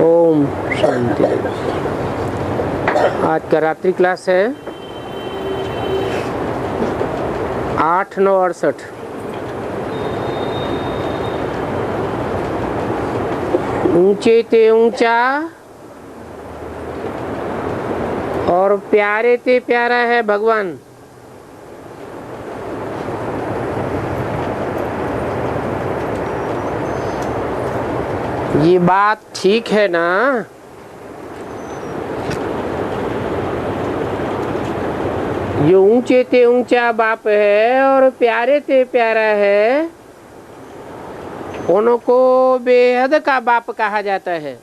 ओम शांति। आज का रात्रि क्लास है 8/9/68। ऊंचे ते ऊंचा और प्यारे ते प्यारा है भगवान। ये बात ठीक है ना? जो ऊंचे ते ऊंचा बाप है और प्यारे ते प्यारा है, उनको बेहद का बाप कहा जाता है।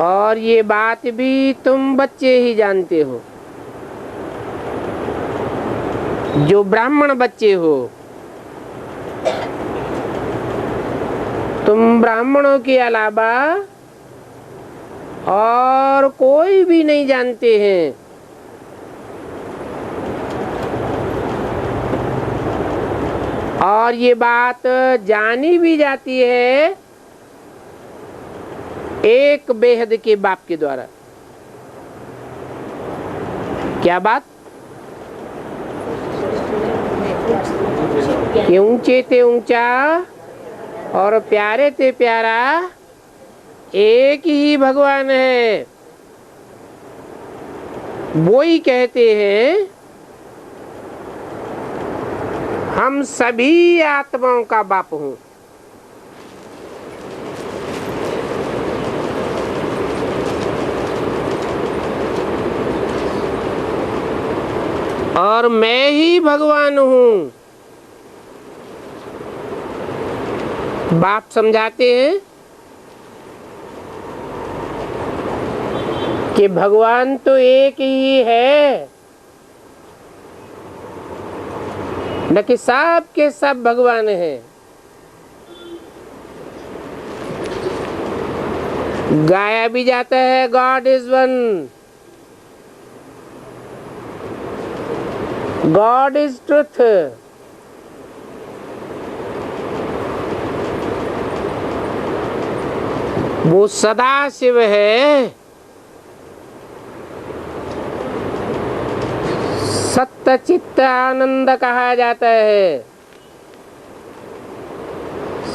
और ये बात भी तुम बच्चे ही जानते हो, जो ब्राह्मण बच्चे हो। तुम ब्राह्मणों के अलावा और कोई भी नहीं जानते हैं। और ये बात जानी भी जाती है एक बेहद के बाप के द्वारा। क्या बात? कि ऊंचे ते ऊंचा और प्यारे ते प्यारा एक ही भगवान है। वो ही कहते हैं हम सभी आत्माओं का बाप हूं। और मैं ही भगवान हूं। बाप समझाते हैं कि भगवान तो एक ही है, न कि सब के सब भगवान हैं। गाया भी जाता है God is one, God is truth. वो सदा शिव है, सत्य चित्त आनंद कहा जाता है।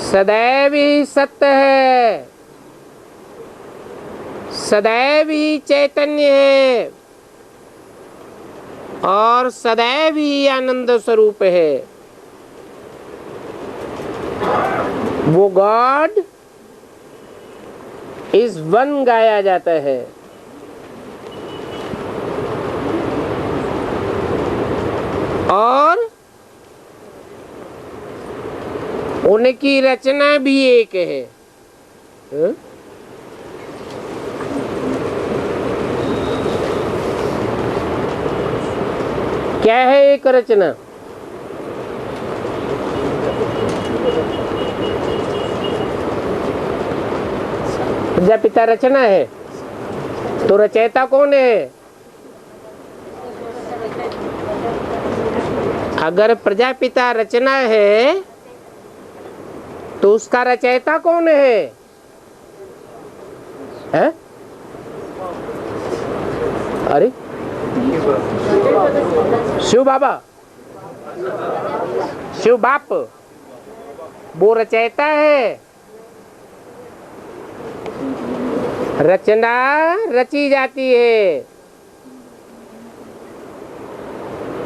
सदैव ही सत्य है, सदैव ही चैतन्य है और सदैव ही आनंद स्वरूप है। वो गॉड इस वन गाया जाता है। और उनकी रचना भी एक है। क्या है एक रचना? प्रजापिता रचना है, तो रचयिता कौन है? अगर प्रजापिता रचना है तो उसका रचयिता कौन है? हैं? अरे शिव बाबा, शिव बाप, वो रचयिता है। रचना रची जाती है,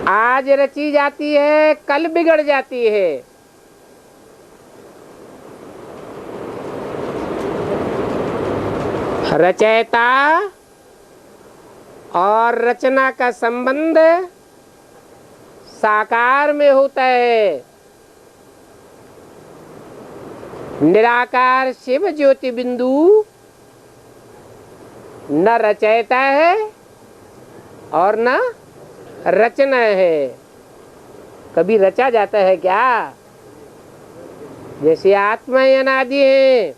आज रची जाती है, कल बिगड़ जाती है। रचयिता और रचना का संबंध साकार में होता है। निराकार शिव ज्योति बिंदु न रचयिता है और न रचना है। कभी रचा जाता है क्या? जैसे आत्मा अनादि है,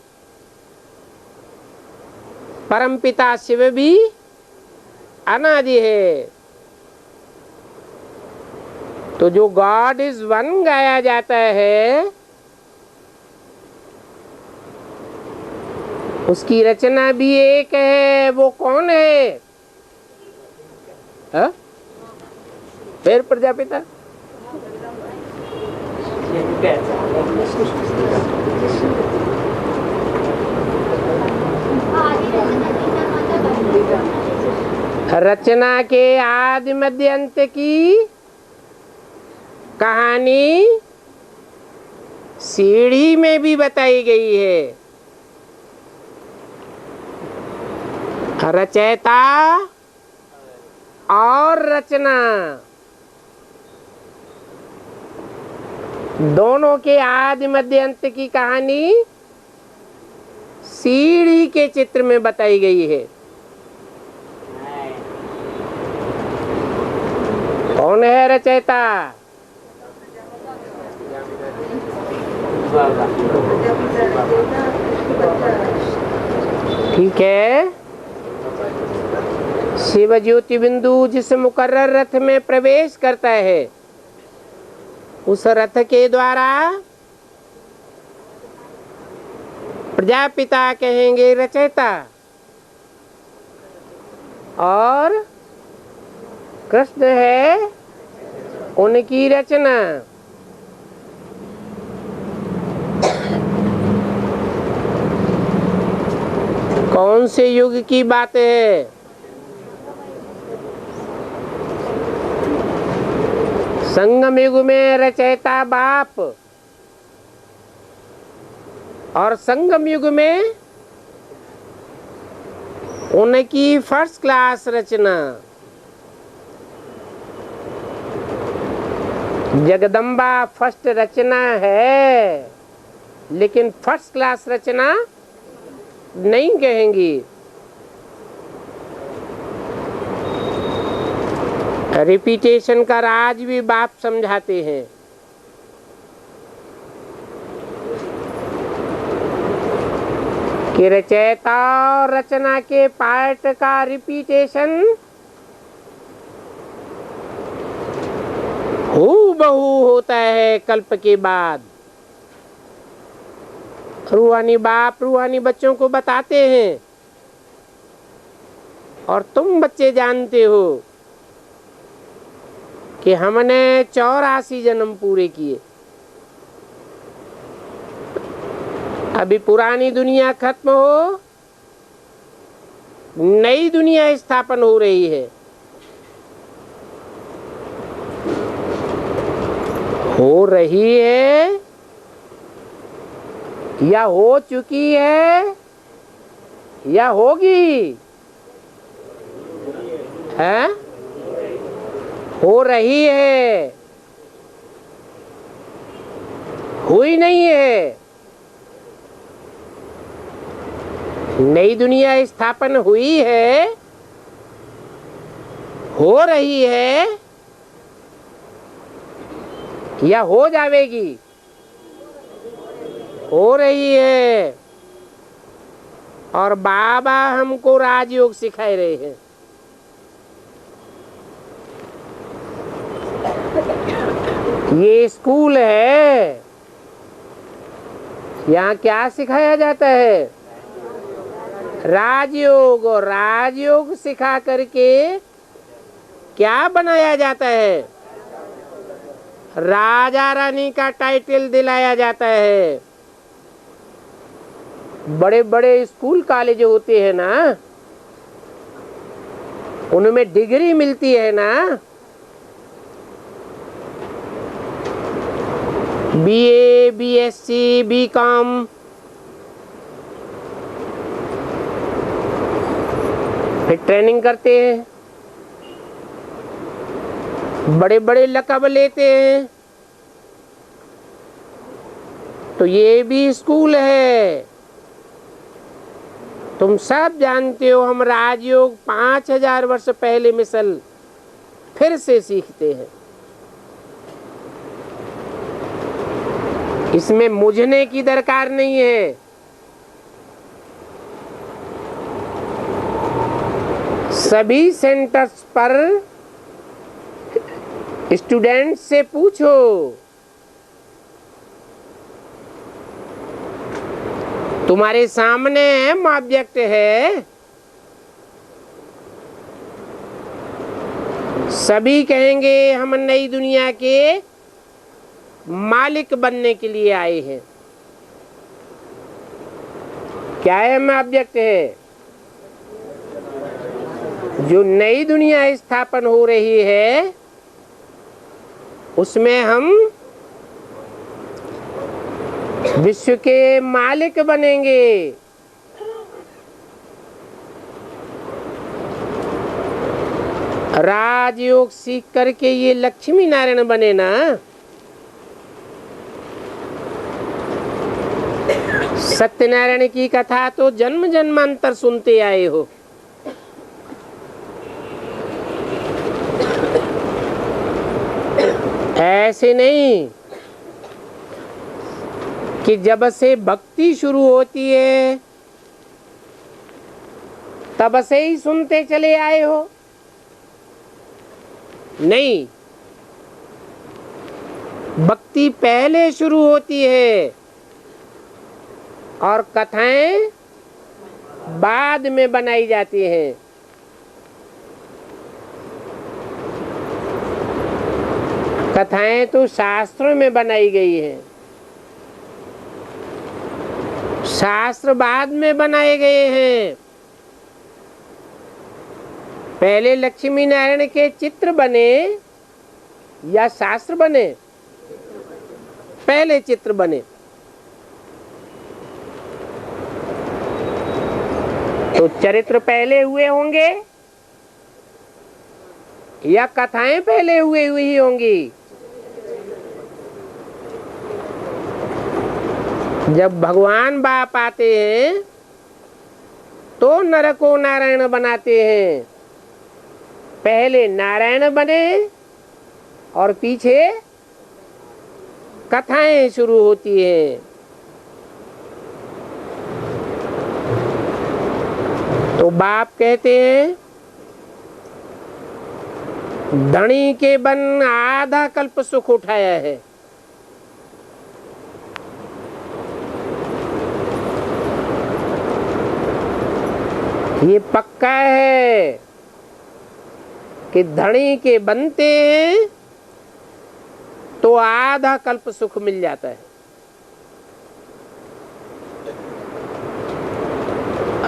परमपिता शिव भी अनादि है। तो जो गॉड इज वन गाया जाता है, उसकी रचना भी एक है, वो कौन है? हा? फिर प्रजापिता रचना के आदि मध्य अंत की कहानी सीढ़ी में भी बताई गई है। रचयिता और रचना दोनों के आदि मध्य अंत की कहानी सीढ़ी के चित्र में बताई गई है। कौन है रचयिता? ठीक है। शिव ज्योति बिंदु जिस मुकर्रर रथ में प्रवेश करता है, उस रथ के द्वारा प्रजापिता कहेंगे रचयिता, और कृष्ण है उनकी रचना। कौन से युग की बात है? संगम युग में रचयिता बाप, और संगम युग में उनकी फर्स्ट क्लास रचना। जगदम्बा फर्स्ट रचना है, लेकिन फर्स्ट क्लास रचना नहीं कहेंगी। रिपीटेशन का राज भी बाप समझाते हैं। कि रचयिता और रचना के पार्ट का रिपीटेशन हूबहू होता है कल्प के बाद। रूहानी बाप रूहानी बच्चों को बताते हैं, और तुम बच्चे जानते हो कि हमने 84 जन्म पूरे किए। अभी पुरानी दुनिया खत्म हो, नई दुनिया स्थापन हो रही है। हो रही है या हो चुकी है या होगी? है? हो रही है, हुई नहीं है। नई दुनिया स्थापन हुई है, हो रही है या हो जाएगी? हो रही है। और बाबा हमको राजयोग सिखाए रहे हैं। ये स्कूल है, यहाँ क्या सिखाया जाता है? राजयोग। और राजयोग सिखा करके क्या बनाया जाता है? राजा रानी का टाइटल दिलाया जाता है। बड़े बड़े स्कूल कॉलेज होते हैं ना, उनमें डिग्री मिलती है ना, बीए, बीएससी, बीकॉम। फिर ट्रेनिंग करते हैं, बड़े बड़े लक़ब लेते हैं। तो ये भी स्कूल है। तुम सब जानते हो, हम राजयोग 5000 वर्ष पहले मिसल फिर से सीखते हैं। इसमें मुझने की दरकार नहीं है। सभी सेंटर्स पर स्टूडेंट से पूछो, तुम्हारे सामने हम ऑब्जेक्ट है, सभी कहेंगे हम नई दुनिया के मालिक बनने के लिए आए हैं। क्या है? हम ऑब्जेक्ट है। जो नई दुनिया स्थापन हो रही है उसमें हम विश्व के मालिक बनेंगे। राजयोग सीख करके ये लक्ष्मी नारायण बने ना, सत्यनारायण की कथा तो जन्म जन्मांतर सुनते आए हो। ऐसे नहीं कि जब से भक्ति शुरू होती है तब से ही सुनते चले आए हो। नहीं, भक्ति पहले शुरू होती है और कथाएं बाद में बनाई जाती हैं। कथाएं तो शास्त्रों में बनाई गई हैं, शास्त्र बाद में बनाए गए हैं। पहले लक्ष्मी नारायण के चित्र बने या शास्त्र बने? पहले चित्र बने। तो चरित्र पहले हुए होंगे या कथाएं पहले हुई होंगी? जब भगवान बाप आते हैं तो नर को नारायण बनाते हैं। पहले नारायण बने और पीछे कथाएं शुरू होती हैं। तो बाप कहते हैं धनी के बन आधा कल्प सुख उठाया है। ये पक्का है कि धनी के बनते हैं तो आधा कल्प सुख मिल जाता है।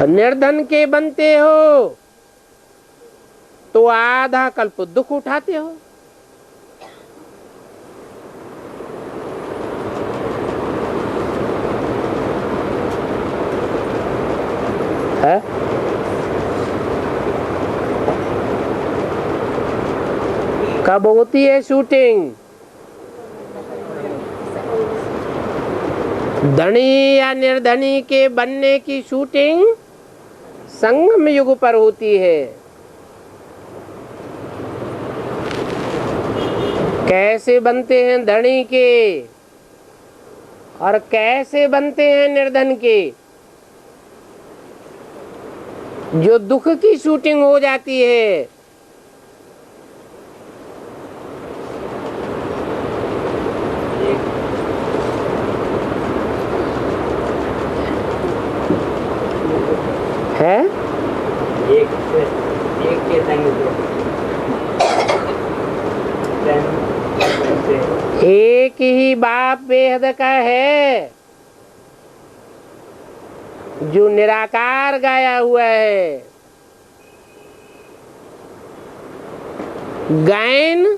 निर्धन के बनते हो तो आधा कल्प दुख उठाते हो। है? कब होती है शूटिंग? धनी या निर्धनी के बनने की शूटिंग संगम युग पर होती है। कैसे बनते हैं धनी के और कैसे बनते हैं निर्धन के? जो दुख की शूटिंग हो जाती है है एक के एक ही बाप बेहद का है जो निराकार गाया हुआ है। गायन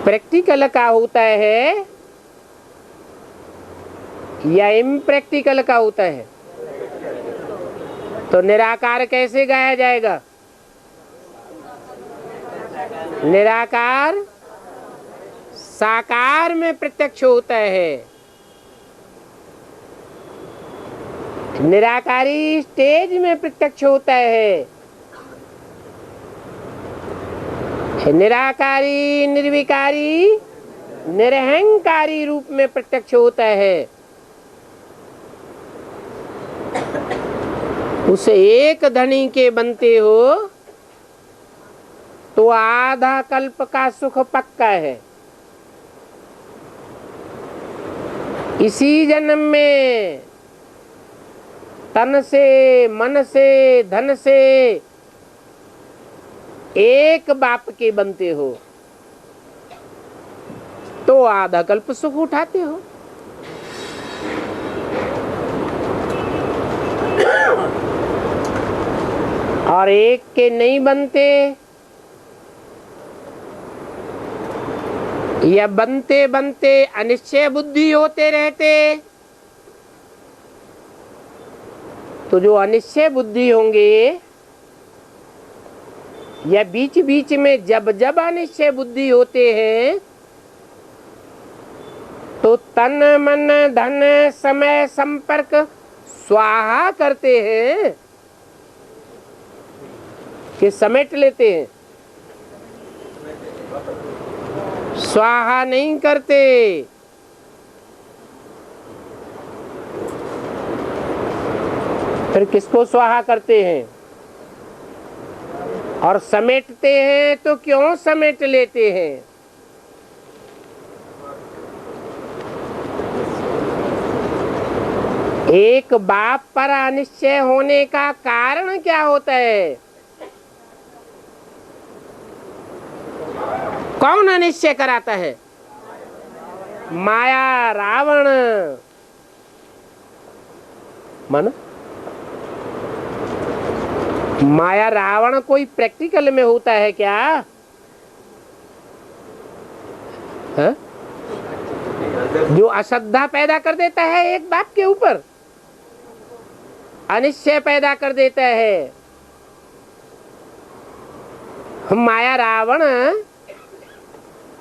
प्रैक्टिकल का होता है या इम्प्रैक्टिकल का होता है? तो निराकार कैसे गाया जाएगा? निराकार साकार में प्रत्यक्ष होता है। निराकारी स्टेज में प्रत्यक्ष होता है। निराकारी निर्विकारी निरहंकारी रूप में प्रत्यक्ष होता है। उस एक धनी के बनते हो तो आधा कल्प का सुख पक्का है। इसी जन्म में तन से, मन से, धन से एक बाप के बनते हो तो आधा कल्प सुख उठाते हो। और एक के नहीं बनते या बनते बनते अनिश्चय बुद्धि होते रहते तो जो अनिश्चय बुद्धि होंगे या बीच बीच में जब जब अनिश्चय बुद्धि होते हैं तो तन मन धन समय संपर्क स्वाहा करते हैं कि समेट लेते हैं, स्वाहा नहीं करते। फिर किसको स्वाहा करते हैं? और समेटते हैं तो क्यों समेट लेते हैं? एक बाप पर अनिश्चय होने का कारण क्या होता है? कौन अनिश्चय कराता है? माया, रावण। मानो माया रावण कोई प्रैक्टिकल में होता है क्या? है? जो अश्रद्धा पैदा कर देता है एक बाप के ऊपर, अनिश्चय पैदा कर देता है। माया रावण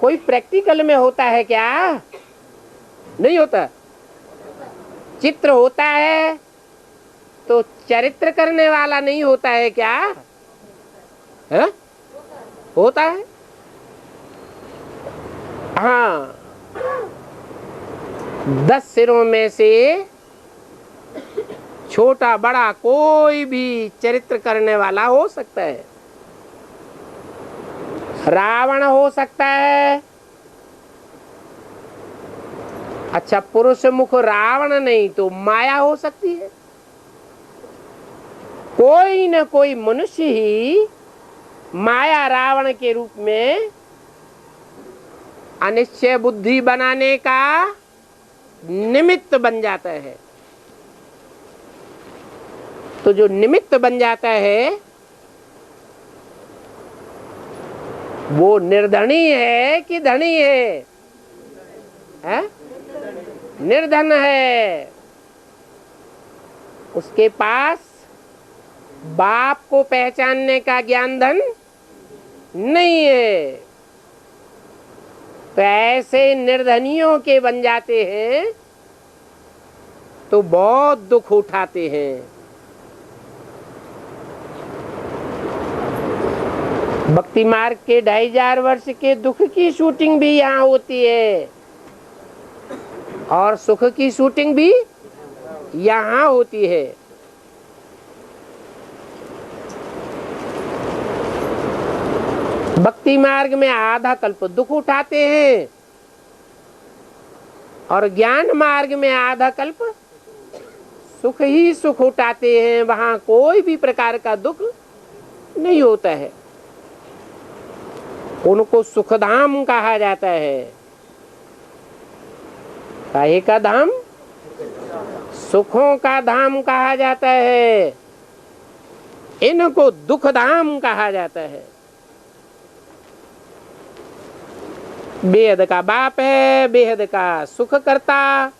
कोई प्रैक्टिकल में होता है क्या? नहीं होता। चित्र होता है तो चरित्र करने वाला नहीं होता है क्या? है? होता है। हाँ, 10 सिरों में से छोटा बड़ा कोई भी चरित्र करने वाला हो सकता है। रावण हो सकता है। अच्छा, पुरुष मुख रावण नहीं तो माया हो सकती है। कोई न कोई मनुष्य ही माया रावण के रूप में अनिश्चय बुद्धि बनाने का निमित्त बन जाता है। तो जो निमित्त बन जाता है वो निर्धनी है कि धनी है? निर्धन है। उसके पास बाप को पहचानने का ज्ञान धन नहीं है। तो ऐसे निर्धनियों के बन जाते हैं तो बहुत दुख उठाते हैं। भक्ति मार्ग के 2500 वर्ष के दुख की शूटिंग भी यहाँ होती है और सुख की शूटिंग भी यहाँ होती है। भक्ति मार्ग में आधा कल्प दुख उठाते हैं और ज्ञान मार्ग में आधा कल्प सुख ही सुख उठाते हैं। वहां कोई भी प्रकार का दुख नहीं होता है। उनको सुखधाम कहा जाता है। काहे का धाम? सुखों का धाम कहा जाता है। इनको दुख धाम कहा जाता है। बेहद का बाप है, बेहद का सुख करता,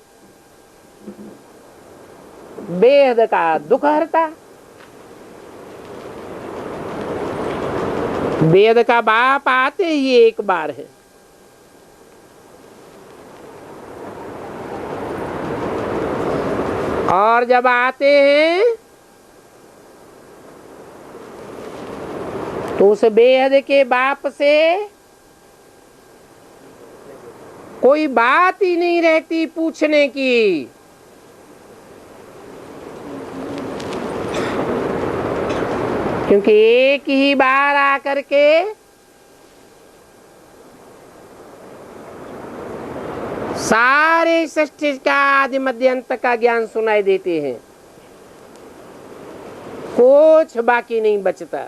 बेहद का दुख हरता। बेहद का बाप आते ही एक बार है। और जब आते हैं तो उस बेहद के बाप से कोई बात ही नहीं रहती पूछने की। क्योंकि एक ही बार आकर के सारे सृष्टि का आदि मध्य अंत का ज्ञान सुनाई देते हैं, कुछ बाकी नहीं बचता।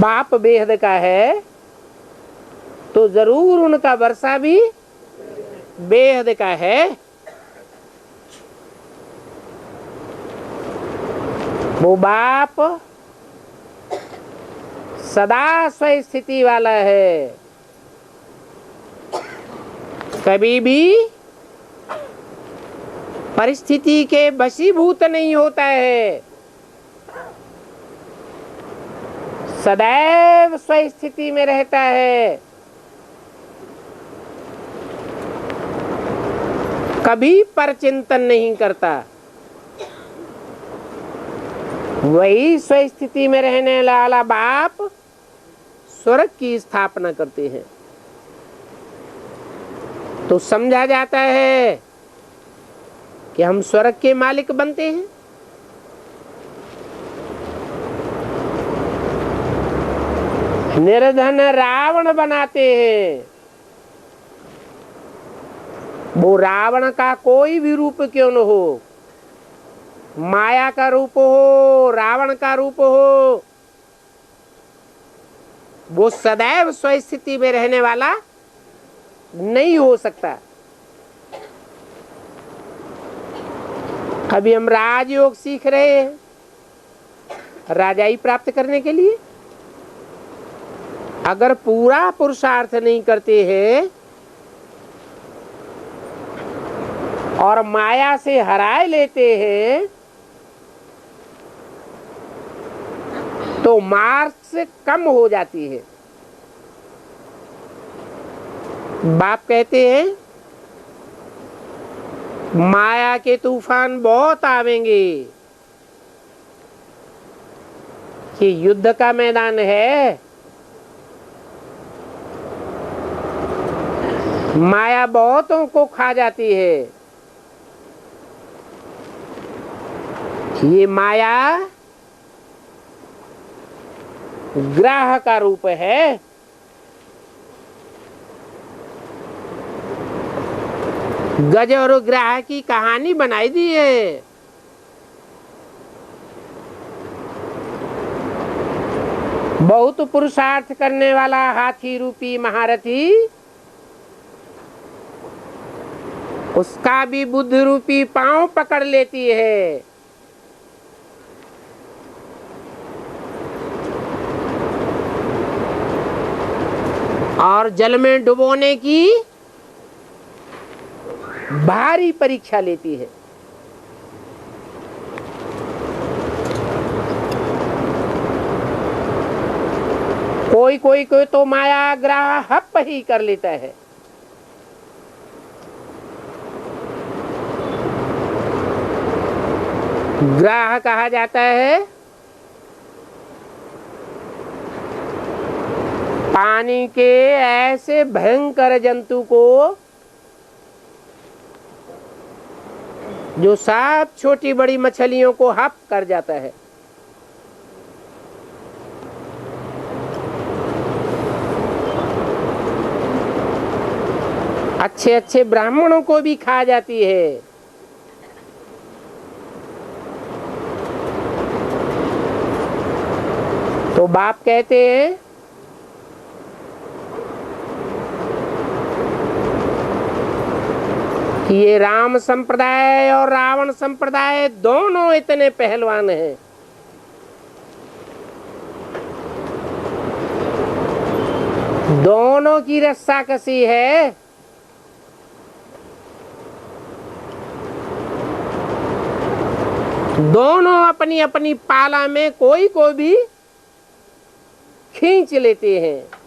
बाप बेहद का है तो जरूर उनका वर्षा भी बेहद का है। वो बाप सदा स्वस्थिति वाला है, कभी भी परिस्थिति के वशीभूत नहीं होता है, सदैव स्वस्थिति में रहता है, कभी परचिंतन नहीं करता। वही स्वस्थिति में रहने वाला बाप स्वर्ग की स्थापना करते हैं। तो समझा जाता है कि हम स्वर्ग के मालिक बनते हैं। निर्धन रावण बनाते हैं, वो रावण का कोई भी रूप क्यों न हो, माया का रूप हो, रावण का रूप हो, वो सदैव स्वस्थिति में रहने वाला नहीं हो सकता। अभी हम राजयोग सीख रहे हैं राजाई प्राप्त करने के लिए। अगर पूरा पुरुषार्थ नहीं करते हैं और माया से हराए लेते हैं तो मार्क्स कम हो जाती है। बाप कहते हैं माया के तूफान बहुत आवेंगे, कि युद्ध का मैदान है, माया बहुतों को खा जाती है। ये माया ग्राह का रूप है। गज और ग्राह की कहानी बनाई दी है। बहुत पुरुषार्थ करने वाला हाथी रूपी महारथी उसका भी बुद्ध रूपी पांव पकड़ लेती है। और जल में डुबोने की भारी परीक्षा लेती है। कोई कोई को तो माया ग्राह हप ही कर लेता है। ग्राह कहा जाता है पानी के ऐसे भयंकर जंतु को जो सब छोटी बड़ी मछलियों को हप कर जाता है। अच्छे अच्छे ब्राह्मणों को भी खा जाती है। तो बाप कहते हैं कि ये राम संप्रदाय और रावण संप्रदाय दोनों इतने पहलवान हैं। दोनों की रस्साकसी है। दोनों अपनी अपनी पाला में कोई को भी खींच लेते हैं।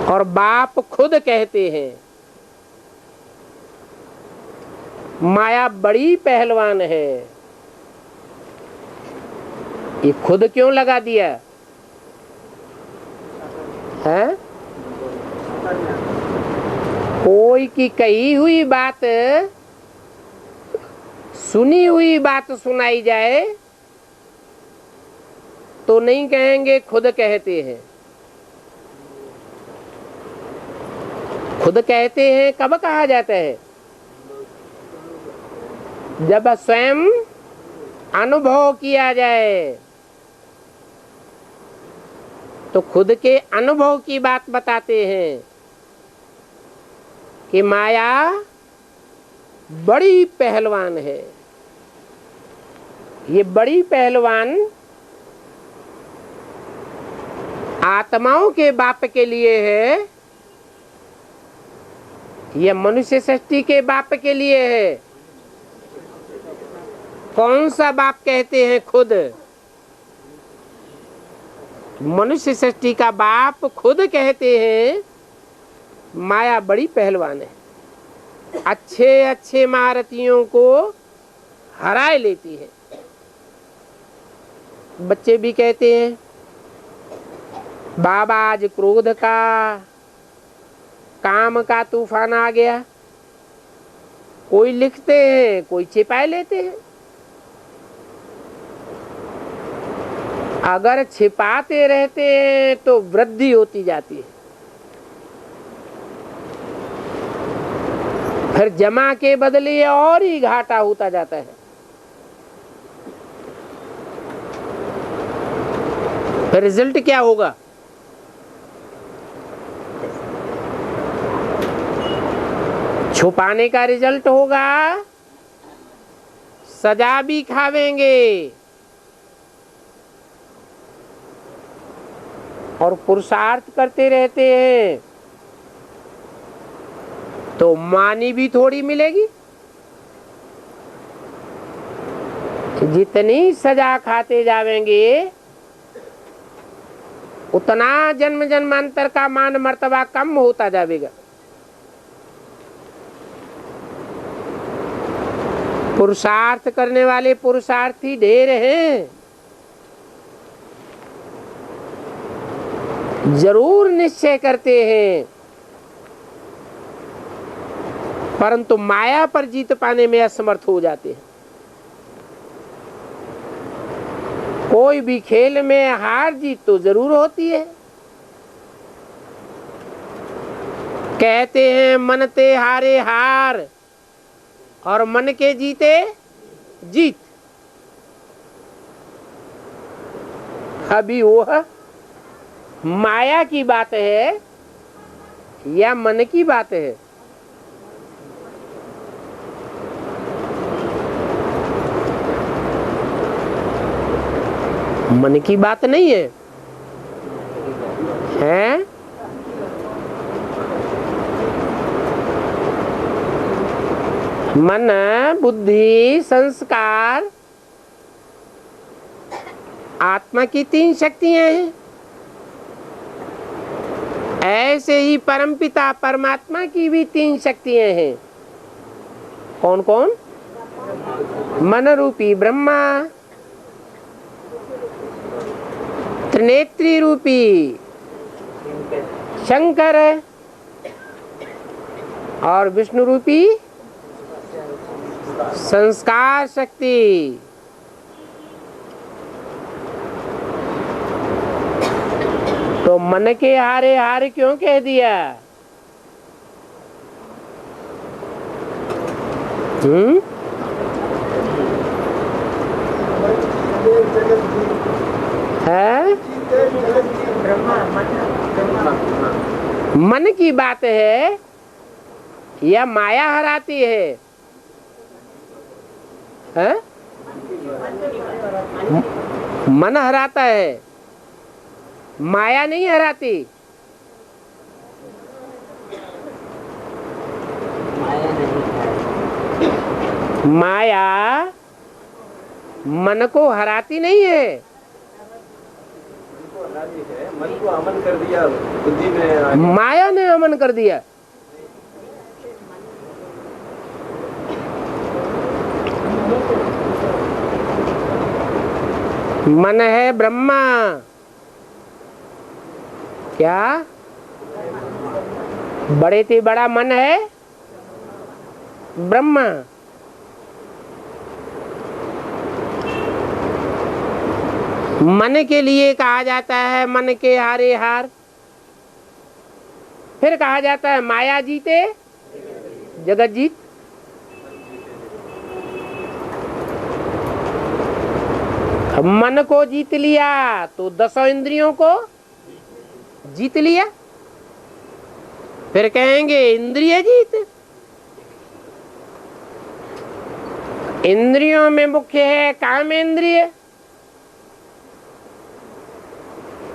और बाप खुद कहते हैं माया बड़ी पहलवान है। ये खुद क्यों लगा दिया है? कोई की कही हुई बात, सुनी हुई बात सुनाई जाए तो नहीं कहेंगे, खुद कहते हैं। खुद कहते हैं कब कहा जाता है? जब स्वयं अनुभव किया जाए। तो खुद के अनुभव की बात बताते हैं कि माया बड़ी पहलवान है। ये बड़ी पहलवान आत्माओं के बाप के लिए है या मनुष्य सृष्टि के बाप के लिए है? कौन सा बाप कहते हैं? खुद। मनुष्य सृष्टि का बाप खुद कहते हैं माया बड़ी पहलवान है, अच्छे अच्छे महारथियों को हराए लेती है। बच्चे भी कहते हैं बाबा आज क्रोध का, काम का तूफान आ गया। कोई लिखते हैं, कोई छिपाए लेते हैं। अगर छिपाते रहते हैं तो वृद्धि होती जाती है, फिर जमा के बदले और ही घाटा होता जाता है। फिर रिजल्ट क्या होगा? छुपाने का रिजल्ट होगा सजा भी खावेंगे और पुरुषार्थ करते रहते हैं तो मानी भी थोड़ी मिलेगी। जितनी सजा खाते जावेंगे उतना जन्म जन्मांतर का मान मर्तबा कम होता जाएगा। पुरुषार्थ करने वाले पुरुषार्थी ढेर हैं, जरूर निश्चय करते हैं, परंतु माया पर जीत पाने में असमर्थ हो जाते हैं। कोई भी खेल में हार जीत तो जरूर होती है। कहते हैं मन ते हारे हार और मन के जीते जीत। अभी वो माया की बात है या मन की बात है? मन की बात नहीं है, हैं? मन, बुद्धि, संस्कार, आत्मा की 3 शक्तियां हैं। ऐसे ही परमपिता परमात्मा की भी 3 शक्तियां हैं। कौन कौन? मन रूपी ब्रह्मा, त्रिनेत्री रूपी शंकर और विष्णु रूपी संस्कार शक्ति। तो मन के हारे हार क्यों कह दिया? है? मन की बात है या माया हराती है? है? मन हराता है, माया नहीं हराती। माया मन को हराती नहीं है। मन को अमन कर दिया, बुद्धि में माया ने अमन कर दिया। मन है ब्रह्मा। क्या? बड़े से बड़ा मन है ब्रह्मा। मन के लिए कहा जाता है मन के हारे हार। फिर कहा जाता है माया जीते जगत जीत। मन को जीत लिया तो 10 इंद्रियों को जीत लिया। फिर कहेंगे इंद्रिय जीत। इंद्रियों में मुख्य है काम इंद्रिय,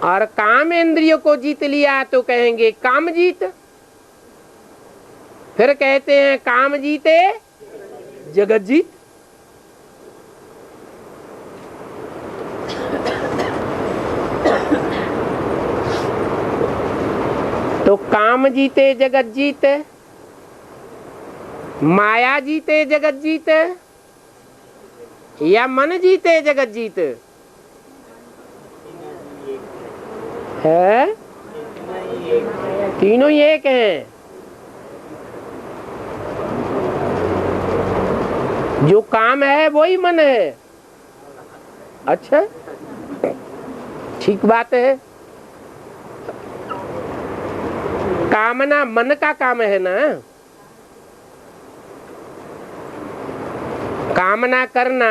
और काम इंद्रियों को जीत लिया तो कहेंगे काम जीत। फिर कहते हैं काम जीते जगत जीत। तो काम जीते जगत जीत, माया जीते जगत जीत, या मन जीते जगत जीत है? तीनों ही एक हैं। जो काम है वही मन है। अच्छा, ठीक बात है। कामना मन का काम है ना। कामना करना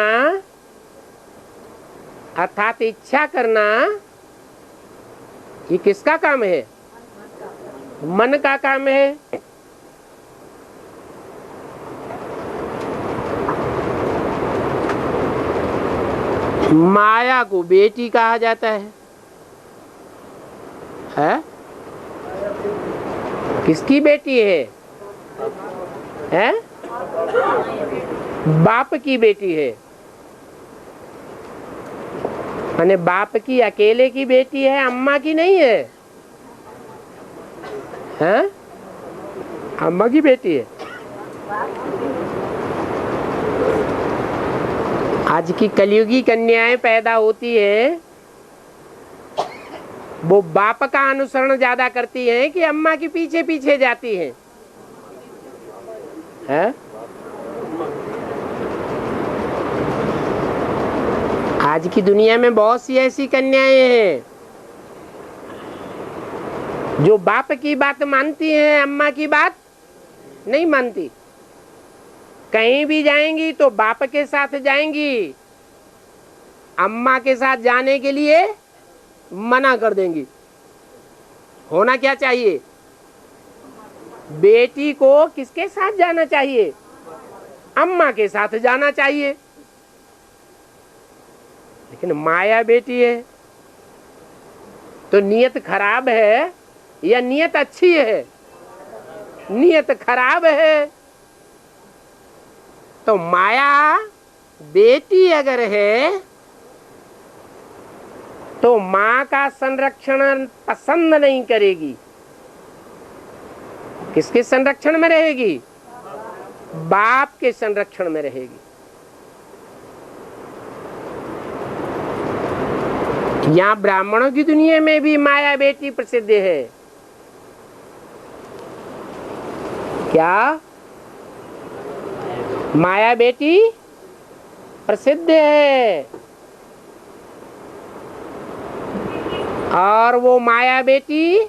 अर्थात इच्छा करना, ये किसका काम है? मन का काम है। माया को बेटी कहा जाता है। किसकी बेटी है? हैं? बाप की बेटी है। माने बाप की अकेले की बेटी है, अम्मा की नहीं है। हैं? अम्मा की बेटी है। आज की कलयुगी कन्याएं पैदा होती हैं, वो बाप का अनुसरण ज्यादा करती हैं कि अम्मा के पीछे पीछे जाती हैं। हैं? आज की दुनिया में बहुत सी ऐसी कन्याएं हैं जो बाप की बात मानती हैं, अम्मा की बात नहीं मानती। कहीं भी जाएंगी तो बाप के साथ जाएंगी, अम्मा के साथ जाने के लिए मना कर देंगी। होना क्या चाहिए? बेटी को किसके साथ जाना चाहिए? अम्मा के साथ जाना चाहिए। लेकिन माया बेटी है तो नियत खराब है या नियत अच्छी है? नियत खराब है। तो माया बेटी अगर है तो माँ का संरक्षण पसंद नहीं करेगी। किसके संरक्षण में रहेगी? बाप के संरक्षण में रहेगी। यहाँ ब्राह्मणों की दुनिया में भी माया बेटी प्रसिद्ध है। क्या माया बेटी प्रसिद्ध है? और वो माया बेटी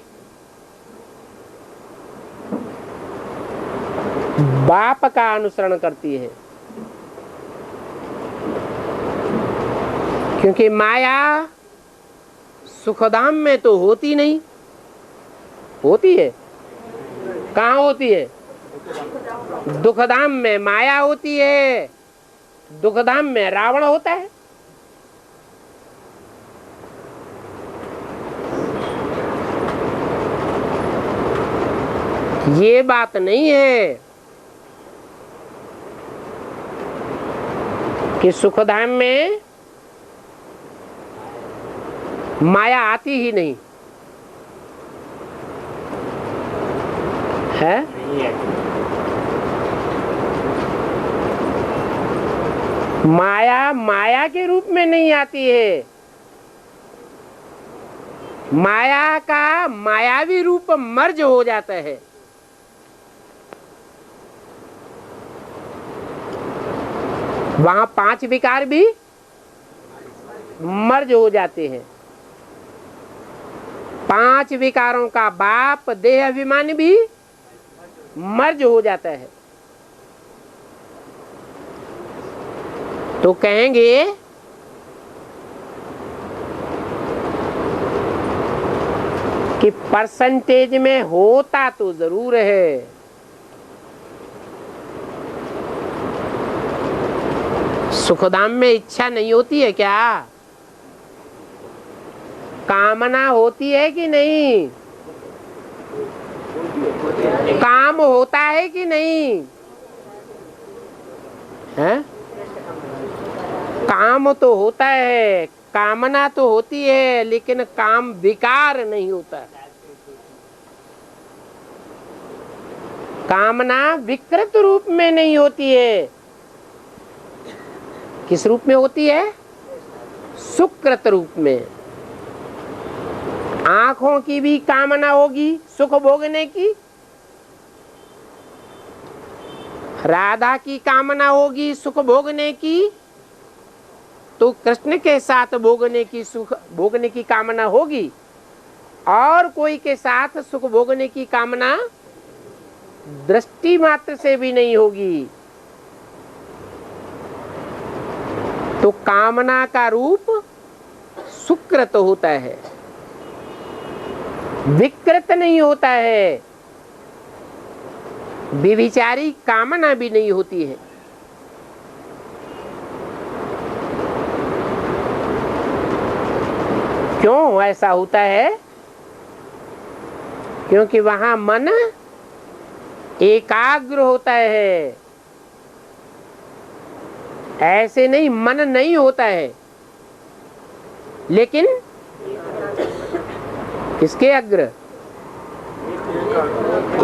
बाप का अनुसरण करती है, क्योंकि माया सुखधाम में तो होती नहीं। होती है? कहाँ होती है? दुखधाम में माया होती है, दुखधाम में रावण होता है। ये बात नहीं है कि सुखधाम में माया आती ही नहीं है। माया माया के रूप में नहीं आती है। माया का मायावी रूप मर्ज हो जाता है। वहां 5 विकार भी मर्ज हो जाते हैं। 5 विकारों का बाप देह अभिमान भी मर्ज हो जाता है। तो कहेंगे कि परसेंटेज में होता तो जरूर है, सुखधाम में इच्छा नहीं होती है क्या? कामना होती है कि नहीं? काम होता है कि नहीं है? काम तो होता है, कामना तो होती है, लेकिन काम विकार नहीं होता। कामना विकृत रूप में नहीं होती है। किस रूप में होती है? सुकृत रूप में। आंखों की भी कामना होगी सुख भोगने की, राधा की कामना होगी सुख भोगने की, तो कृष्ण के साथ भोगने की सुख भोगने की कामना होगी, और कोई के साथ सुख भोगने की कामना दृष्टि मात्र से भी नहीं होगी। तो कामना का रूप सुकृत होता है, विकृत नहीं होता है। व्यभिचारी कामना भी नहीं होती है। क्यों ऐसा होता है? क्योंकि वहां मन एकाग्र होता है। ऐसे नहीं मन नहीं होता है, लेकिन किसके अग्र?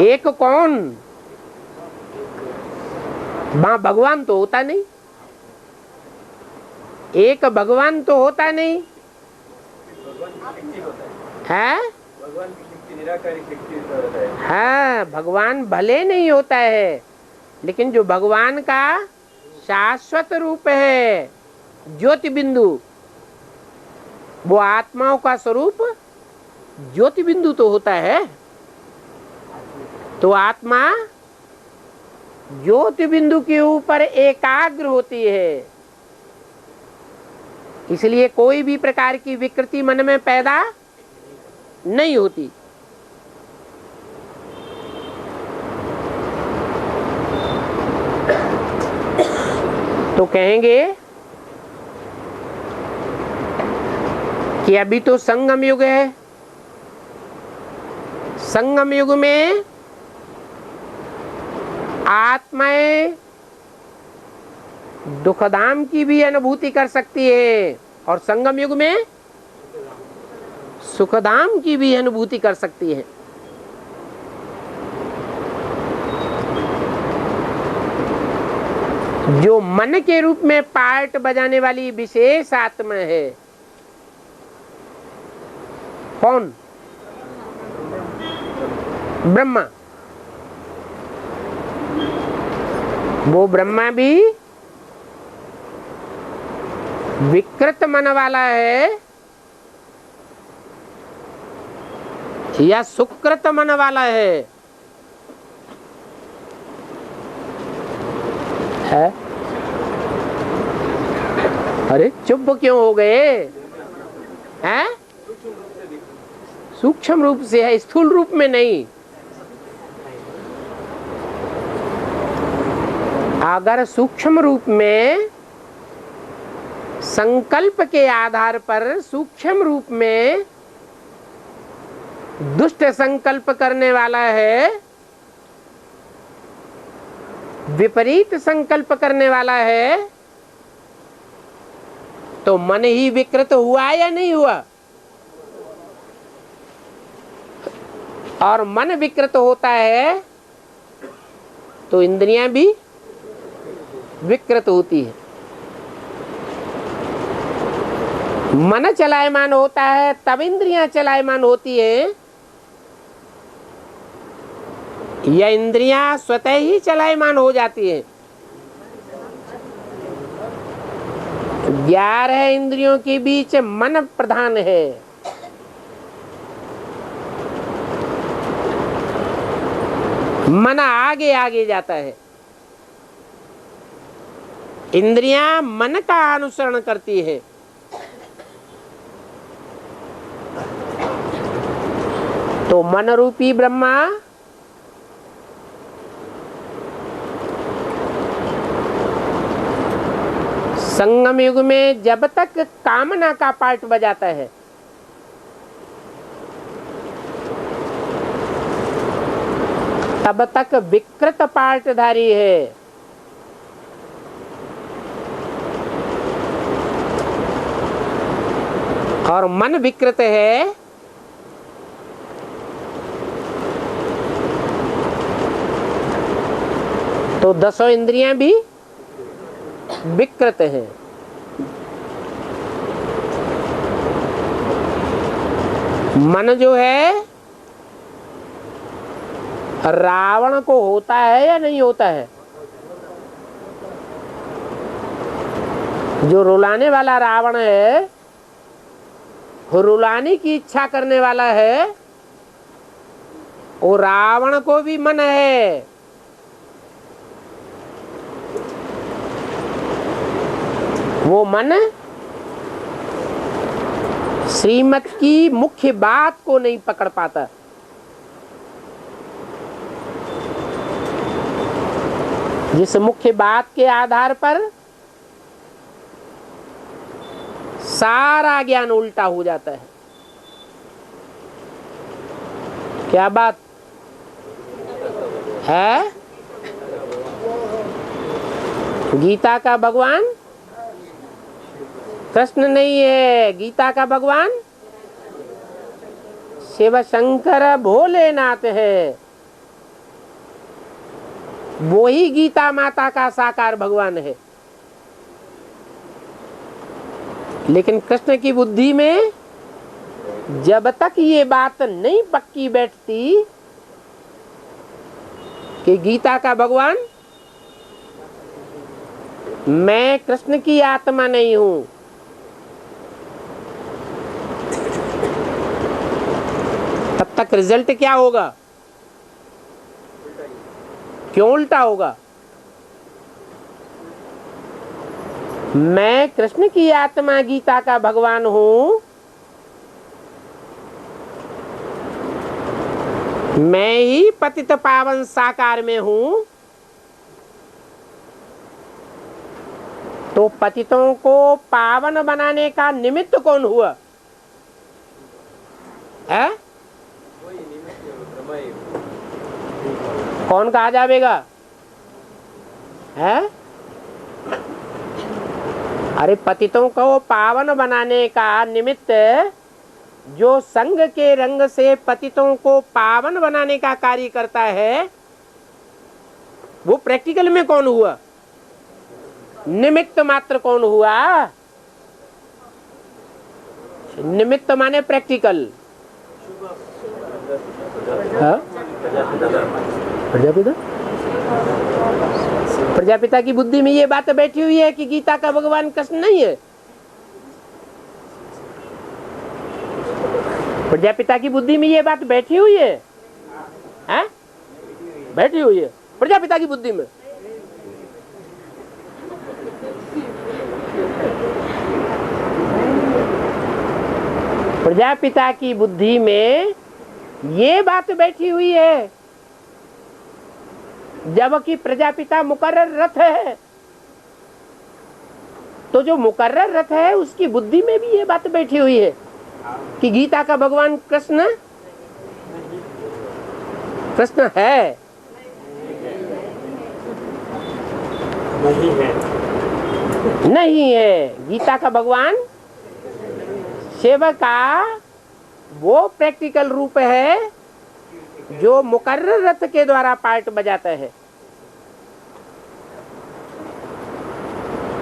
एक कौन? वहां भगवान तो होता नहीं, एक भगवान तो होता नहीं है। भगवान की शक्ति निराकारी शक्ति होता है। हाँ, भगवान भले नहीं होता है, लेकिन जो भगवान का शाश्वत रूप है ज्योति बिंदु, वो आत्माओं का स्वरूप ज्योति बिंदु तो होता है। तो आत्मा ज्योति बिंदु के ऊपर एकाग्र होती है, इसलिए कोई भी प्रकार की विकृति मन में पैदा नहीं होती। तो कहेंगे कि अभी तो संगम युग है। संगम युग में आत्माएं दुखधाम की भी अनुभूति कर सकती है, और संगम युग में सुखधाम की भी अनुभूति कर सकती है। जो मन के रूप में पार्ट बजाने वाली विशेष आत्मा है, कौन? ब्रह्मा। वो ब्रह्मा भी विकृत मन वाला है या सुकृत मन वाला है? अरे चुप क्यों हो गए हैं? सूक्ष्म रूप से है, स्थूल रूप में नहीं। अगर सूक्ष्म रूप में संकल्प के आधार पर सूक्ष्म रूप में दुष्ट संकल्प करने वाला है, विपरीत संकल्प करने वाला है, तो मन ही विकृत हुआ या नहीं हुआ? और मन विकृत होता है तो इंद्रियां भी विकृत होती है। मन चलायमान होता है तब इंद्रियां चलायमान होती है, या इंद्रियां स्वतः ही चलायमान हो जाती है? 11 इंद्रियों के बीच मन प्रधान है। मन आगे आगे जाता है, इंद्रियां मन का अनुसरण करती है। तो मन रूपी ब्रह्मा संगम युग में जब तक कामना का पार्ट बजाता है, तब तक विकृत पार्टधारी है। और मन विकृत है तो 10 इंद्रियां भी विकृत हैं। मन जो है रावण को होता है या नहीं होता है? जो रुलाने वाला रावण है, रुलाने की इच्छा करने वाला है, वो रावण को भी मन है। वो मन श्रीमत की मुख्य बात को नहीं पकड़ पाता। जिस मुख्य बात के आधार पर सारा ज्ञान उल्टा हो जाता है। क्या बात है? गीता का भगवान कृष्ण नहीं है, गीता का भगवान शिव शंकर भोलेनाथ है। वो ही गीता माता का साकार भगवान है। लेकिन कृष्ण की बुद्धि में जब तक ये बात नहीं पक्की बैठती कि गीता का भगवान मैं कृष्ण की आत्मा नहीं हूं, तब तक रिजल्ट क्या होगा? क्यों उल्टा होगा? मैं कृष्ण की आत्मा गीता का भगवान हूं, मैं ही पतित पावन साकार में हूं, तो पतितों को पावन बनाने का निमित्त कौन हुआ है? कौन कहा जाएगा है? अरे पतितों को पावन बनाने का निमित्त जो संग के रंग से पतितों को पावन बनाने का कार्य करता है, वो प्रैक्टिकल में कौन हुआ? निमित्त मात्र कौन हुआ? निमित्त माने प्रैक्टिकल। हाँ? प्रजापिता प्रजापिता की बुद्धि में ये बात बैठी हुई है कि गीता का भगवान कृष्ण नहीं है। प्रजापिता की बुद्धि में ये बात बैठी हुई है, हैं? बैठी हुई है प्रजापिता की बुद्धि में। प्रजापिता की बुद्धि में ये बात बैठी हुई है, जबकि प्रजापिता मुकर्रर रथ है। तो जो मुकर्रर रथ है उसकी बुद्धि में भी ये बात बैठी हुई है कि गीता का भगवान कृष्ण कृष्ण है। नहीं है, गीता का भगवान शिव का वो प्रैक्टिकल रूप है जो मुकर्रर रथ के द्वारा पार्ट बजाता है।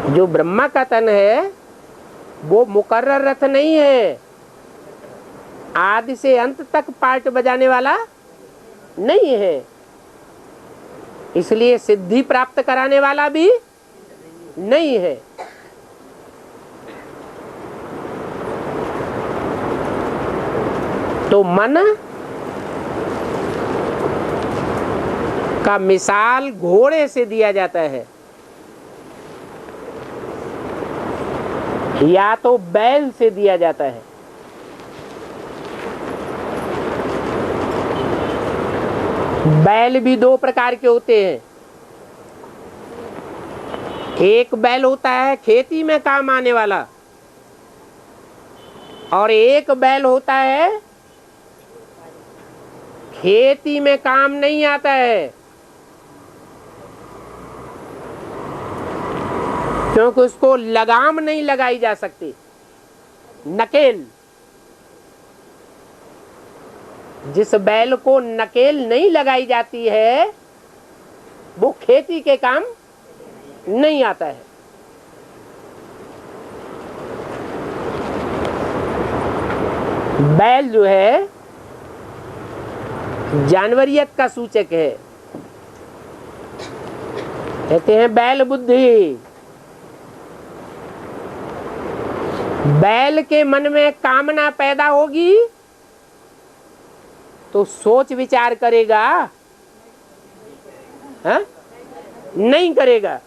जो ब्रह्मा का तन है वो मुकर्रर रथ नहीं है, आदि से अंत तक पार्ट बजाने वाला नहीं है, इसलिए सिद्धि प्राप्त कराने वाला भी नहीं है। तो मन का मिसाल घोड़े से दिया जाता है या तो बैल से दिया जाता है। बैल भी दो प्रकार के होते हैं। एक बैल होता है खेती में काम आने वाला और एक बैल होता है खेती में काम नहीं आता है, क्योंकि उसको लगाम नहीं लगाई जा सकती, नकेल। जिस बैल को नकेल नहीं लगाई जाती है वो खेती के काम नहीं आता है। बैल जो है जानवरियत का सूचक है। कहते हैं बैल बुद्धि। बैल के मन में कामना पैदा होगी तो सोच विचार करेगा, हा? नहीं करेगा।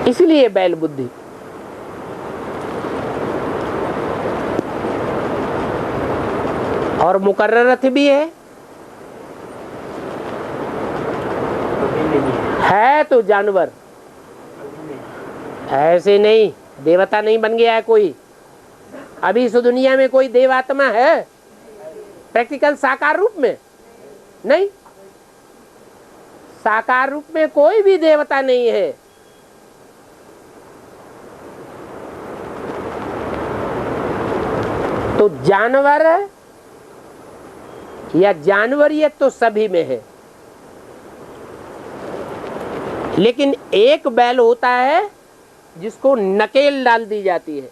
इसलिए बैल बुद्धि। और मुकर्रर रथ भी है तो जानवर, ऐसे नहीं, देवता नहीं बन गया है कोई। अभी इस दुनिया में कोई देवात्मा है प्रैक्टिकल साकार रूप में? नहीं, साकार रूप में कोई भी देवता नहीं है। तो जानवर या जानवरियत तो सभी में है, लेकिन एक बैल होता है जिसको नकेल डाल दी जाती है।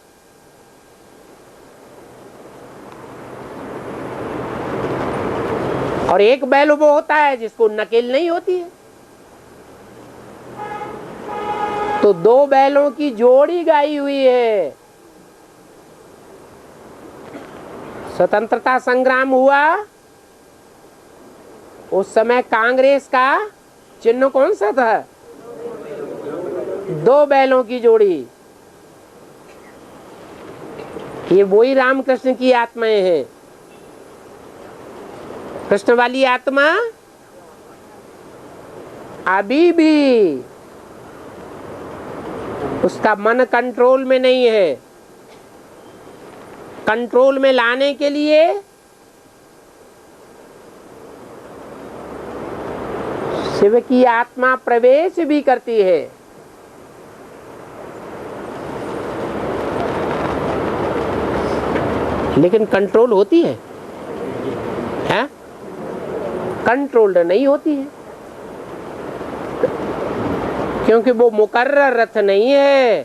और एक बैल वो होता है जिसको नकेल नहीं होती है। तो दो बैलों की जोड़ी गाई हुई है। स्वतंत्रता संग्राम हुआ उस समय कांग्रेस का चिन्ह कौन सा था? दो बैलों की जोड़ी। ये वही रामकृष्ण की आत्माएं हैं। कृष्ण वाली आत्मा अभी भी उसका मन कंट्रोल में नहीं है। कंट्रोल में लाने के लिए शिव की आत्मा प्रवेश भी करती है। लेकिन कंट्रोल होती है, हैं? कंट्रोल्ड नहीं होती है, क्योंकि वो मुकर्रर रथ नहीं है,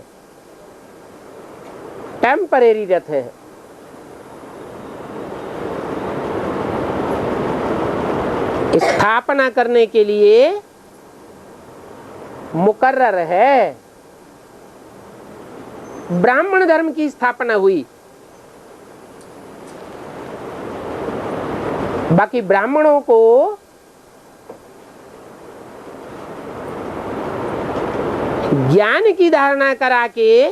टेम्परेरी रथ है। स्थापना करने के लिए मुकर्रर है। ब्राह्मण धर्म की स्थापना हुई, बाकी ब्राह्मणों को ज्ञान की धारणा करा के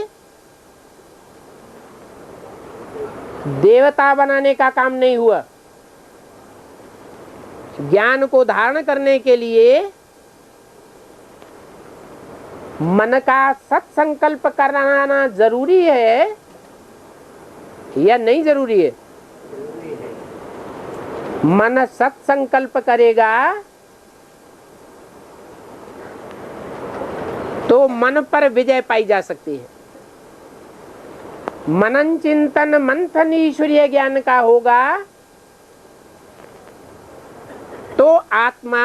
देवता बनाने का काम नहीं हुआ। ज्ञान को धारण करने के लिए मन का सत्संकल्प कराना जरूरी है या नहीं जरूरी है? मन सत्संकल्प करेगा तो मन पर विजय पाई जा सकती है। मनन चिंतन मंथन ईश्वरीय ज्ञान का होगा तो आत्मा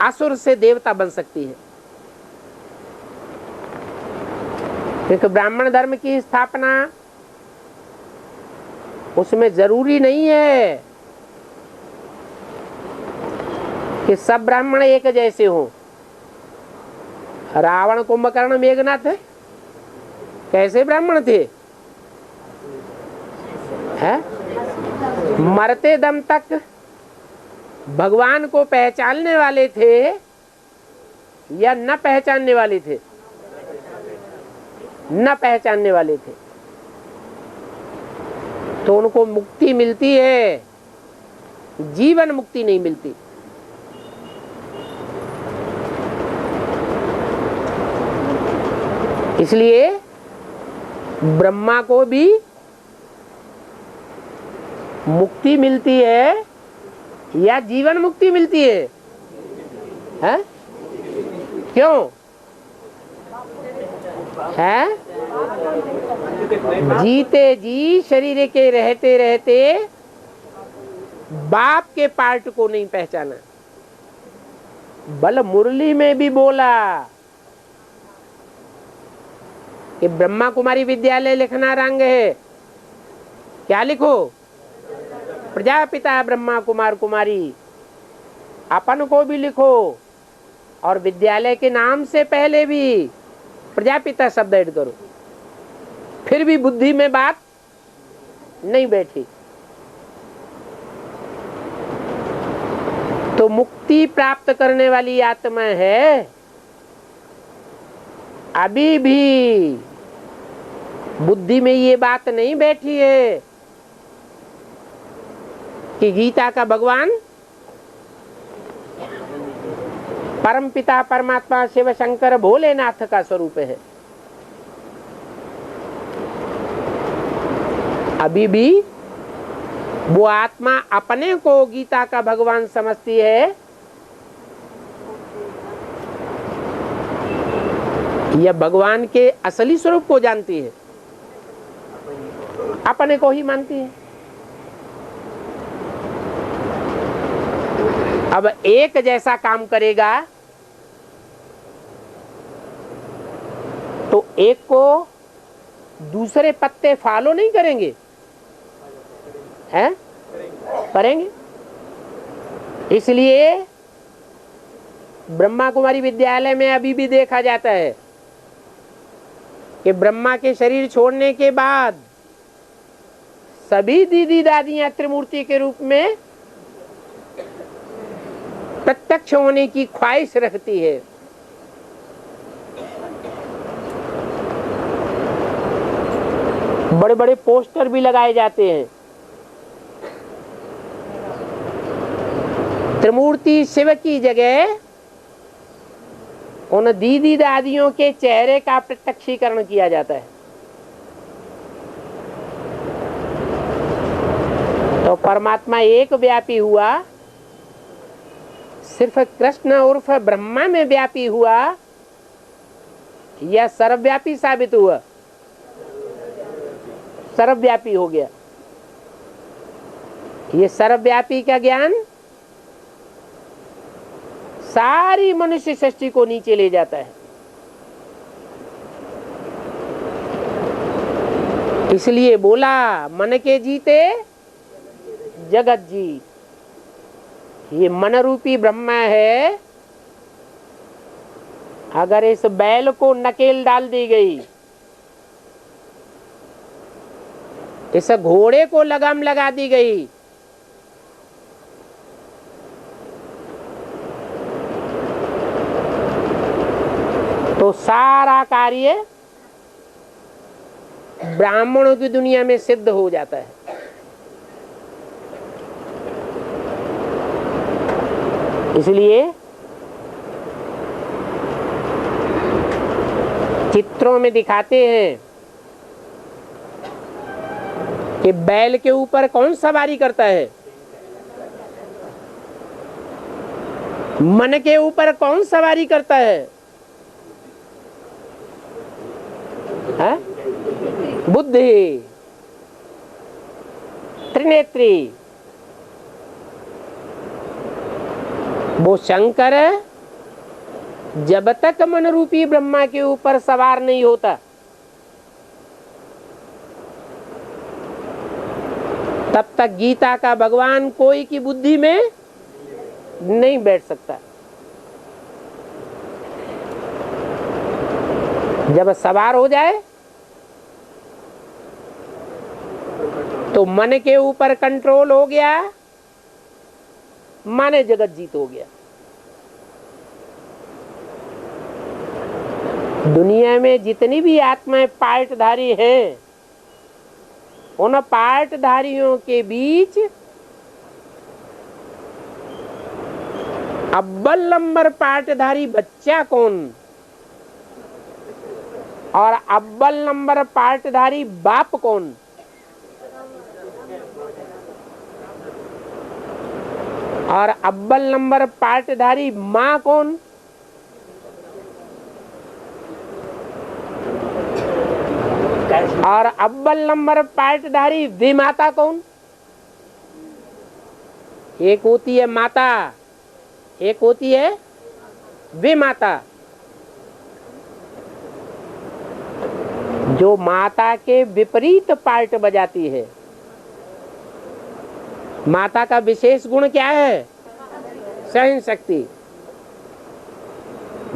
असुर से देवता बन सकती है। क्योंकि ब्राह्मण धर्म की स्थापना उसमें जरूरी नहीं है कि सब ब्राह्मण एक जैसे हों। रावण कुंभकर्ण मेघनाथ कैसे ब्राह्मण थे? है? मरते दम तक भगवान को पहचानने वाले थे या न पहचानने वाले थे? न पहचानने वाले थे। तो उनको मुक्ति मिलती है, जीवन मुक्ति नहीं मिलती। इसलिए ब्रह्मा को भी मुक्ति मिलती है या जीवन मुक्ति मिलती है? हैं? क्यों है? जीते जी शरीर के रहते रहते बाप के पार्ट को नहीं पहचाना। बल मुरली में भी बोला कि ब्रह्मा कुमारी विद्यालय लिखना रंग है। क्या लिखो? प्रजापिता ब्रह्मा कुमार कुमारी। अपन को भी लिखो और विद्यालय के नाम से पहले भी प्रजापिता शब्द ऐड करो। फिर भी बुद्धि में बात नहीं बैठी। तो मुक्ति प्राप्त करने वाली आत्मा है, अभी भी बुद्धि में ये बात नहीं बैठी है कि गीता का भगवान परमपिता परमात्मा शिव शंकर भोलेनाथ का स्वरूप है। अभी भी वो आत्मा अपने को गीता का भगवान समझती है या भगवान के असली स्वरूप को जानती है? अपने को ही मानती है। अब एक जैसा काम करेगा तो एक को दूसरे पत्ते फॉलो नहीं करेंगे, हैं? करेंगे। इसलिए ब्रह्मा कुमारी विद्यालय में अभी भी देखा जाता है कि ब्रह्मा के शरीर छोड़ने के बाद सभी दीदी दादियां त्रिमूर्ति के रूप में प्रत्यक्ष होने की ख्वाहिश रखती है। बड़े बड़े पोस्टर भी लगाए जाते हैं। त्रिमूर्ति शिव की जगह उन दीदी दादियों के चेहरे का प्रत्यक्षीकरण किया जाता है। तो परमात्मा एक व्यापी हुआ, सिर्फ कृष्ण उर्फ ब्रह्मा में व्यापी हुआ या सर्वव्यापी साबित हुआ? सर्वव्यापी हो गया। ये सर्वव्यापी का ज्ञान सारी मनुष्य सृष्टि को नीचे ले जाता है। इसलिए बोला मन के जीते जगत जीत। ये मन रूपी ब्रह्मा है। अगर इस बैल को नकेल डाल दी गई, इस घोड़े को लगाम लगा दी गई, तो सारा कार्य ब्राह्मणों की दुनिया में सिद्ध हो जाता है। इसलिए चित्रों में दिखाते हैं कि बैल के ऊपर कौन सवारी करता है, मन के ऊपर कौन सवारी करता है? बुद्धि, त्रिनेत्री। वो शंकर जब तक मन रूपी ब्रह्मा के ऊपर सवार नहीं होता तब तक गीता का भगवान कोई की बुद्धि में नहीं बैठ सकता। जब सवार हो जाए तो मन के ऊपर कंट्रोल हो गया, माने जगत जीत हो गया। दुनिया में जितनी भी आत्माएं पार्टधारी हैं, उन पार्टधारियों के बीच अव्वल नंबर पार्टधारी बच्चा कौन और अव्वल नंबर पार्टधारी बाप कौन? और अव्वल नंबर पार्टधारी माँ कौन? और अव्वल नंबर पार्टधारी विमाता कौन? एक होती है माता, एक होती है विमाता। जो माता के विपरीत पार्ट बजाती है। माता का विशेष गुण क्या है? सहन शक्ति।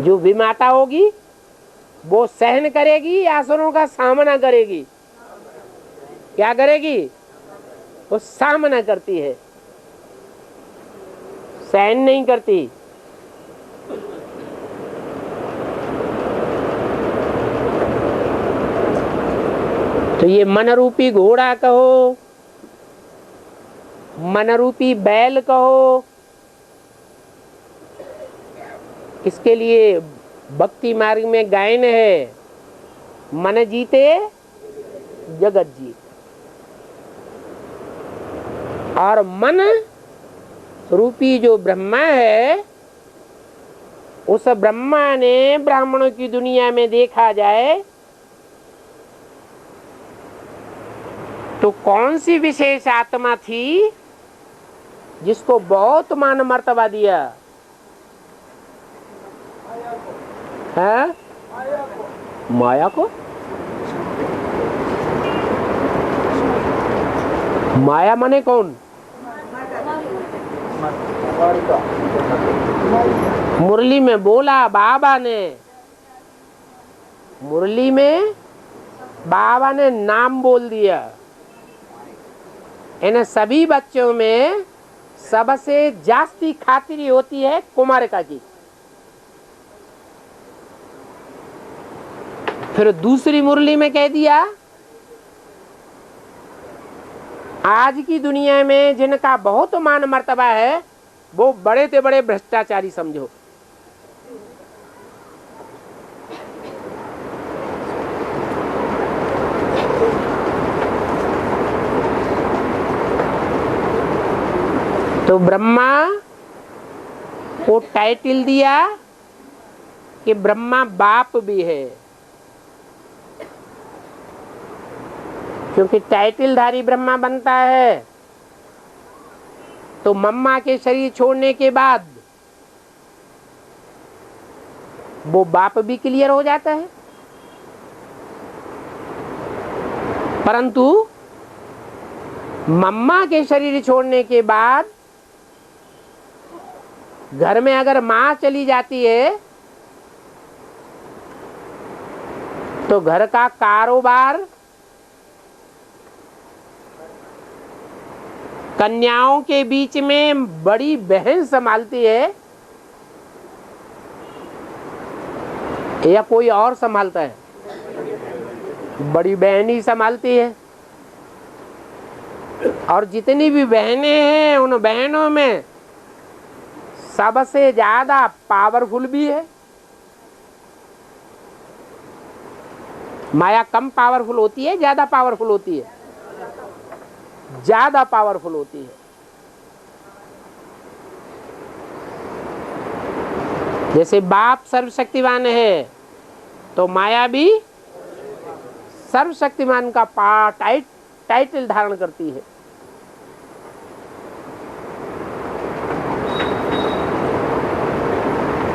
जो विमाता होगी वो सहन करेगी या असुरों का सामना करेगी? क्या करेगी? वो सामना करती है, सहन नहीं करती। तो ये मन रूपी घोड़ा कहो, मन रूपी बैल कहो, इसके लिए भक्ति मार्ग में गायन है, मन जीते जगत जीत। और मन रूपी जो ब्रह्मा है, उस ब्रह्मा ने ब्राह्मणों की दुनिया में देखा जाए तो कौन सी विशेष आत्मा थी जिसको बहुत मान मर्तबा दिया है? माया को। माया माने कौन? मुरली में बोला बाबा ने, मुरली में बाबा ने नाम बोल दिया। इन सभी बच्चों में सबसे जास्ती खातिरी होती है कुमारिका की। फिर दूसरी मुरली में कह दिया, आज की दुनिया में जिनका बहुत मान मर्तबा है वो बड़े से बड़े भ्रष्टाचारी समझो। तो ब्रह्मा को टाइटल दिया कि ब्रह्मा बाप भी है, क्योंकि टाइटलधारी ब्रह्मा बनता है तो मम्मा के शरीर छोड़ने के बाद वो बाप भी क्लियर हो जाता है। परंतु मम्मा के शरीर छोड़ने के बाद घर में अगर माँ चली जाती है तो घर का कारोबार कन्याओं के बीच में बड़ी बहन संभालती है या कोई और संभालता है? बड़ी बहन ही संभालती है। और जितनी भी बहनें हैं उन बहनों में सबसे ज्यादा पावरफुल भी है। माया कम पावरफुल होती है, ज्यादा पावरफुल होती है? ज्यादा पावरफुल होती है। जैसे बाप सर्वशक्तिमान है तो माया भी सर्वशक्तिमान का टाइटल धारण करती है।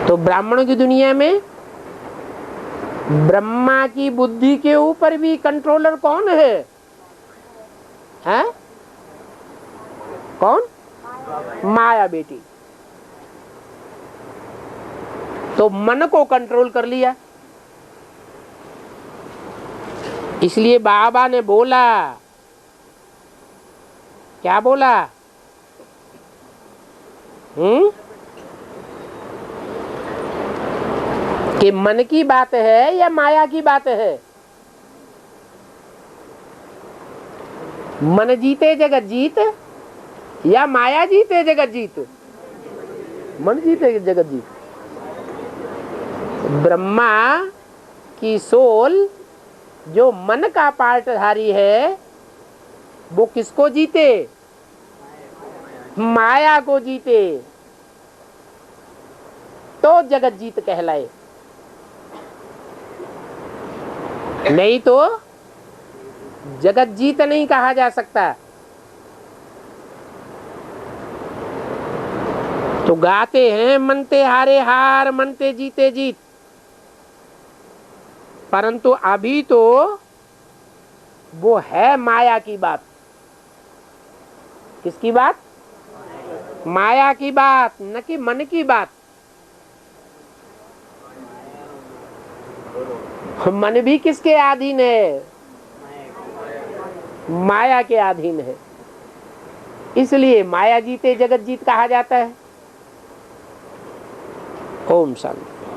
तो ब्राह्मणों की दुनिया में ब्रह्मा की बुद्धि के ऊपर भी कंट्रोलर कौन है? हैं? कौन? माया बेटी। तो मन को कंट्रोल कर लिया। इसलिए बाबा ने बोला क्या बोला? कि मन की बात है या माया की बात है? मन जीते जगत जीत या माया जीते जगत जीत? मन जीते जगत जीत। ब्रह्मा की सोल जो मन का पार्टधारी है वो किसको जीते? माया को जीते, तो जगत जीत कहलाए, नहीं तो जगत जीत नहीं कहा जा सकता। तो गाते हैं मनते हारे हार मनते जीते जीत, परंतु अभी तो वो है माया की बात। किसकी बात? माया की बात, न कि मन की बात। मन भी किसके अधीन है? माया के अधीन है, इसलिए माया जीते जगत जीत कहा जाता है। ओम शांति।